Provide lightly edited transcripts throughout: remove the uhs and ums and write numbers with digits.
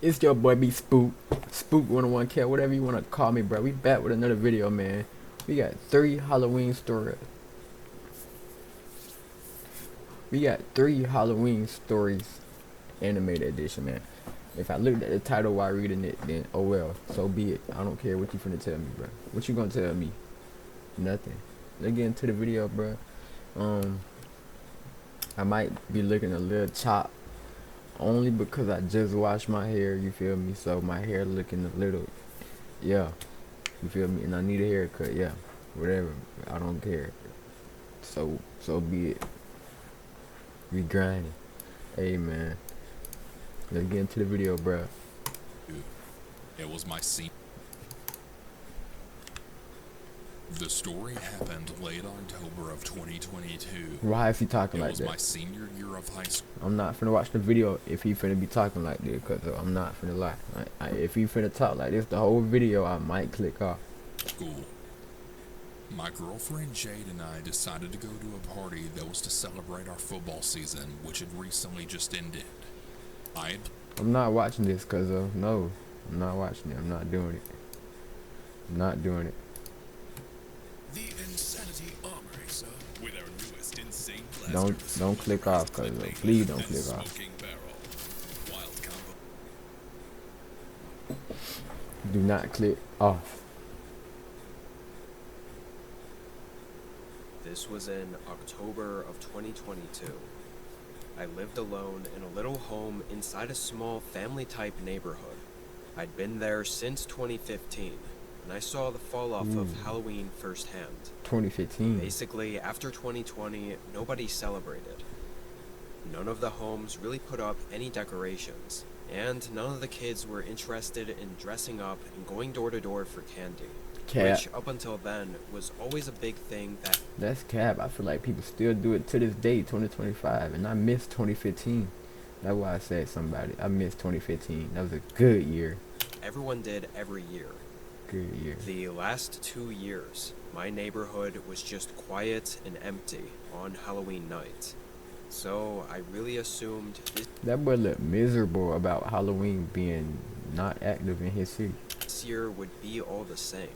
It's your boy B Spook, Spook 101 Cat, whatever you wanna call me, bro. We back with another video, man. We got three Halloween stories. We got three Halloween stories, animated edition, man. If I looked at the title while reading it, then oh well, so be it. I don't care what you finna tell me, bro. What you gonna tell me? Nothing. Let's get into the video, bro. Um, I might be looking a little chopped only because I just washed my hair. You feel me? So my hair looking a little, yeah. You feel me? And I need a haircut, yeah. Whatever. I don't care. So be it. We grinding. Hey man. Let's get into the video, bruh. It was my scene. The story happened late October of 2022. Why is he talking It like was that? my senior year of high school. I'm not finna watch the video if he finna be talking like this, cause I'm not finna lie. If he finna talk like this the whole video, I might click off. My girlfriend Jade and I decided to go to a party that was to celebrate our football season, which had recently just ended. I'm not watching this, cause no, I'm not watching it. I'm not doing it. I'm not doing it. The Insanity Armory, sir, with our newest insane Don't click off, cause please don't click off. smoking barrel. Wild combo. Do not click off. This was in October of 2022. I lived alone in a little home inside a small family-type neighborhood. I'd been there since 2015, and I saw the fall-off of Halloween firsthand. 2015. Basically, after 2020, nobody celebrated. None of the homes really put up any decorations, and none of the kids were interested in dressing up and going door to door for candy. Cap. Which, up until then, was always a big thing that... That's cap. I feel like people still do it to this day, 2025, and I miss 2015. That's why I said somebody. I miss 2015. That was a good year. everyone did every year. Good year. The last 2 years, my neighborhood was just quiet and empty on Halloween night. So I really assumed That boy looked miserable about Halloween being not active in his city. this year would be all the same.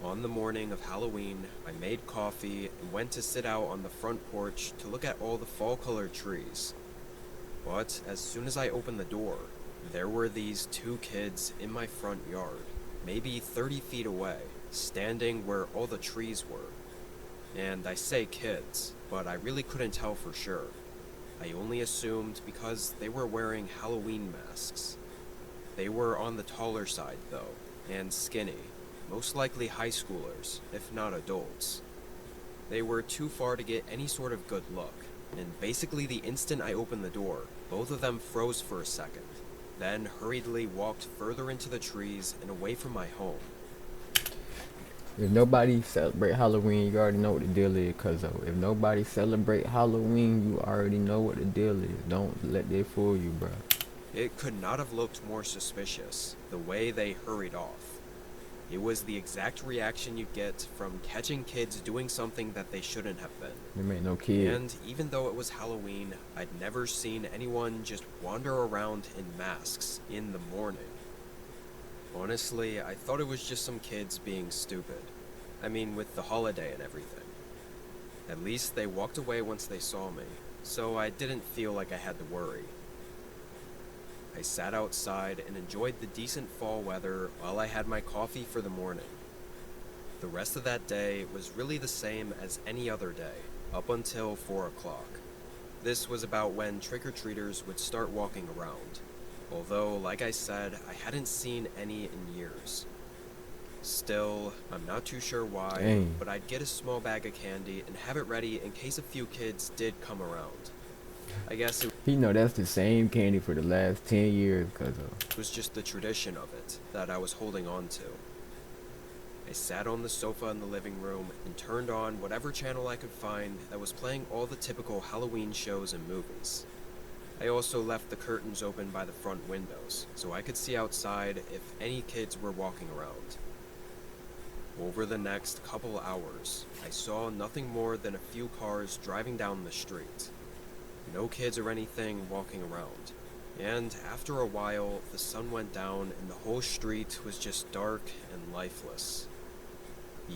On the morning of Halloween, I made coffee and went to sit out on the front porch to look at all the fall-colored trees. But as soon as I opened the door, there were these two kids in my front yard, maybe 30 feet away, standing where all the trees were. And I say kids, but I really couldn't tell for sure. I only assumed because they were wearing Halloween masks. They were on the taller side, though, and skinny. Most likely high schoolers, if not adults. They were too far to get any sort of good look, and basically the instant I opened the door, both of them froze for a second, then hurriedly walked further into the trees and away from my home. If nobody celebrate Halloween, you already know what the deal is, cuz if nobody celebrate Halloween, you already know what the deal is. Don't let that fool you, bro. It could not have looked more suspicious, the way they hurried off. It was the exact reaction you get from catching kids doing something that they shouldn't have been. There ain't no kid. And even though it was Halloween, I'd never seen anyone just wander around in masks in the morning. Honestly, I thought it was just some kids being stupid. I mean, with the holiday and everything. At least they walked away once they saw me, so I didn't feel like I had to worry. I sat outside and enjoyed the decent fall weather while I had my coffee for the morning. The rest of that day was really the same as any other day, up until 4 o'clock. This was about when trick-or-treaters would start walking around, although, like I said, I hadn't seen any in years. Still, I'm not too sure why, Dang. but I'd get a small bag of candy and have it ready in case a few kids did come around. I guess it He know that's the same candy for the last 10 years, cuz was just the tradition of it that I was holding on to. I sat on the sofa in the living room and turned on whatever channel I could find that was playing all the typical Halloween shows and movies. I also left the curtains open by the front windows, so I could see outside if any kids were walking around. Over the next couple hours, I saw nothing more than a few cars driving down the street. No kids or anything walking around, And after a while, the sun went down and the whole street was just dark and lifeless.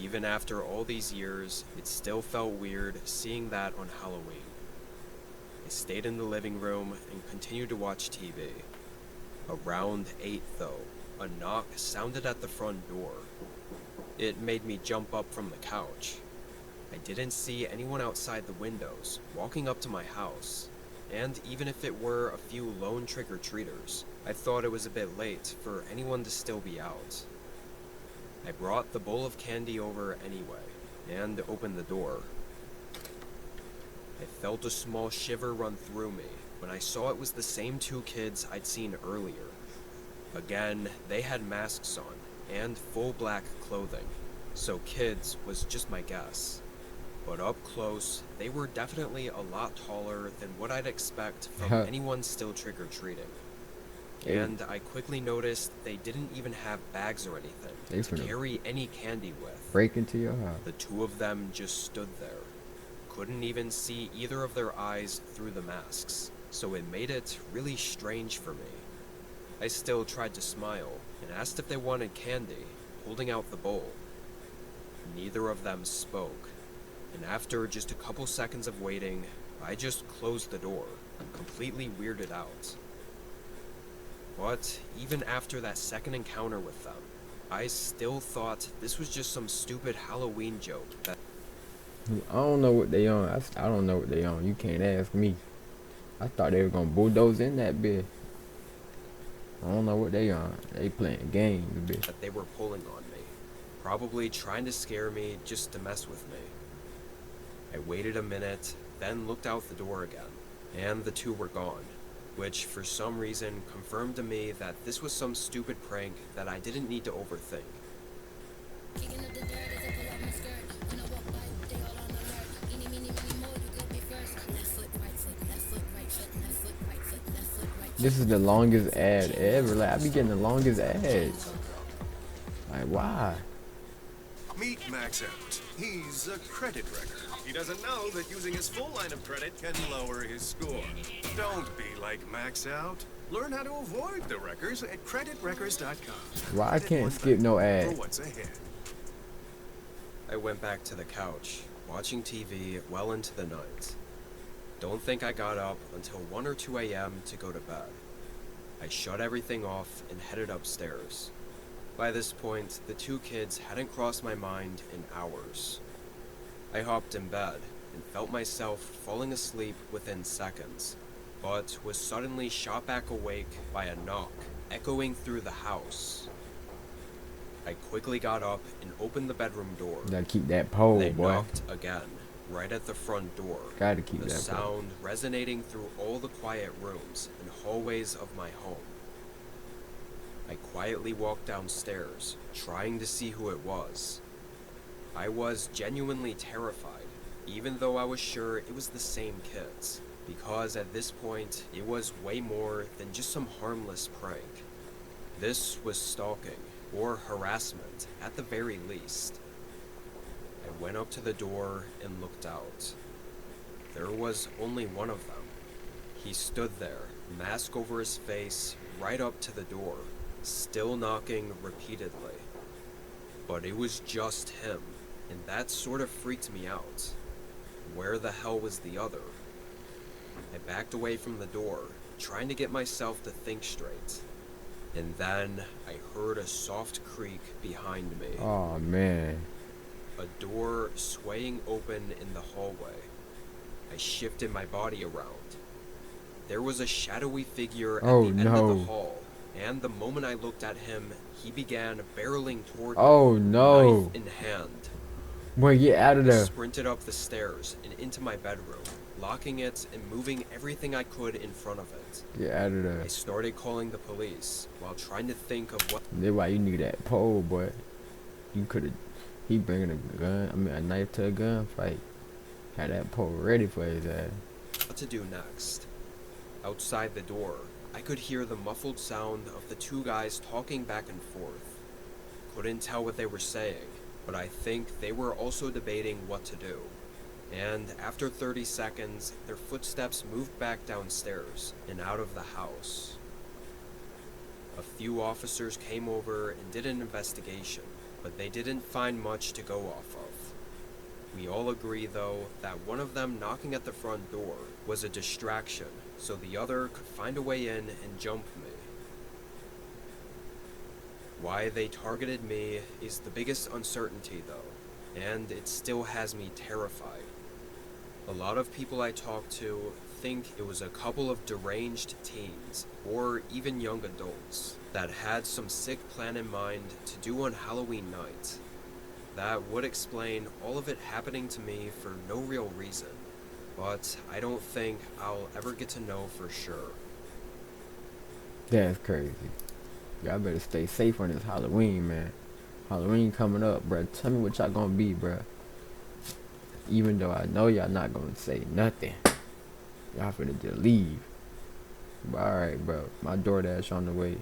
Even after all these years, it still felt weird seeing that on Halloween. I stayed in the living room and continued to watch TV. Around 8 though, a knock sounded at the front door. It made me jump up from the couch. I didn't see anyone outside the windows walking up to my house, and even if it were a few lone trick-or-treaters, I thought it was a bit late for anyone to still be out. I brought the bowl of candy over anyway, and opened the door. I felt a small shiver run through me when I saw it was the same 2 kids I'd seen earlier. Again, they had masks on, and full black clothing, so kids was just my guess. But up close, they were definitely a lot taller than what I'd expect from anyone still trick-or-treating. And I quickly noticed they didn't even have bags or anything to carry any candy with. Break into your house. The 2 of them just stood there. Couldn't even see either of their eyes through the masks, so it made it really strange for me. I still tried to smile and asked if they wanted candy, holding out the bowl. Neither of them spoke, and after just a couple seconds of waiting, I just closed the door, completely weirded out. But even after that second encounter with them, I still thought this was just some stupid Halloween joke that I don't know what they on. I don't know what they on. You can't ask me. I thought they were gonna bulldoze in that bit. I don't know what they on. They playing games, bitch. that they were pulling on me, probably trying to scare me just to mess with me. I waited a minute, then looked out the door again, and the 2 were gone, which for some reason confirmed to me that this was some stupid prank that I didn't need to overthink. This is the longest ad ever. Like, I be getting the longest ads. Like, why? Meet Max Out. He's a credit wrecker. He doesn't know that using his full line of credit can lower his score. Don't be like Max Out. Learn how to avoid the wreckers at creditwreckers.com. Why I can't skip no For ad? what's ahead. I went back to the couch, watching TV well into the night. Don't think I got up until 1 or 2 a.m. to go to bed. I shut everything off and headed upstairs. By this point, the 2 kids hadn't crossed my mind in hours. I hopped in bed and felt myself falling asleep within seconds, but was suddenly shot back awake by a knock echoing through the house. I quickly got up and opened the bedroom door. You gotta keep that pole, They boy. knocked again, right at the front door. Gotta keep The that pole. sound resonating through all the quiet rooms and hallways of my home. I quietly walked downstairs, trying to see who it was. I was genuinely terrified, even though I was sure it was the same kids, because at this point, it was way more than just some harmless prank. This was stalking, or harassment, at the very least. I went up to the door and looked out. There was only one of them. He stood there, mask over his face, right up to the door, still knocking repeatedly. But it was just him, and that sort of freaked me out. Where the hell was the other? I backed away from the door, trying to get myself to think straight. And then I heard a soft creak behind me. Oh man. A door swaying open in the hallway. I shifted my body around. There was a shadowy figure at the end of the hall, and the moment I looked at him, he began barreling toward me, knife in hand. Boy, get out of I there. sprinted up the stairs and into my bedroom, locking it and moving everything I could in front of it. Get out of there. I started calling the police while trying to think of what That's why you need that pole, boy. You could've. He bringing a gun. I mean, a knife to a gunfight. Had that pole ready for his ass. to do next. Outside the door, I could hear the muffled sound of the 2 guys talking back and forth. Couldn't tell what they were saying, but I think they were also debating what to do. And after 30 seconds, their footsteps moved back downstairs and out of the house. few officers came over and did an investigation, but they didn't find much to go off of. We all agree, though, that one of them knocking at the front door was a distraction, so the other could find a way in and jump me. Why they targeted me is the biggest uncertainty, though, and it still has me terrified. A lot of people I talk to think it was a couple of deranged teens, or even young adults, that had some sick plan in mind to do on Halloween night. That would explain all of it happening to me for no real reason, but I don't think I'll ever get to know for sure. That's crazy. Y'all better stay safe on this Halloween, man. Halloween coming up, bruh. Tell me what y'all gonna be, bruh. Even though I know y'all not gonna say nothing. Y'all finna just leave. But alright, bro. My DoorDash on the way.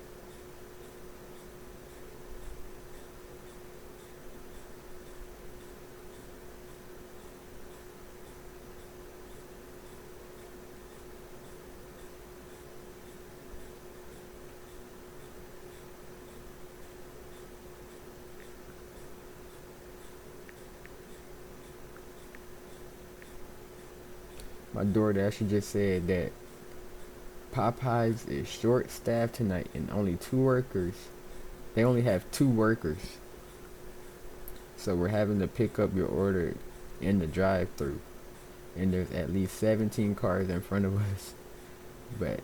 My DoorDash just said that Popeyes is short-staffed tonight and only 2 workers. They only have 2 workers. So we're having to pick up your order in the drive-thru. And there's at least 17 cars in front of us. But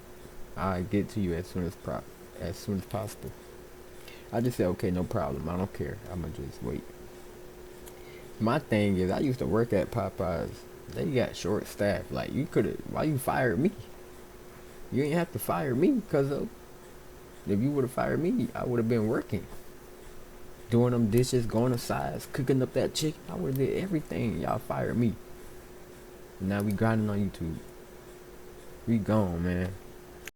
I'll get to you as soon as possible. I just said, okay, no problem. I don't care. I'ma just wait. My thing is, I used to work at Popeyes. They got short staff. Like, you could've, why you fired me? You ain't have to fire me, because if you would've fired me, I would've been working. Doing them dishes, going to sides, cooking up that chicken. I would've did everything. Y'all fired me. Now we grinding on YouTube. We gone, man.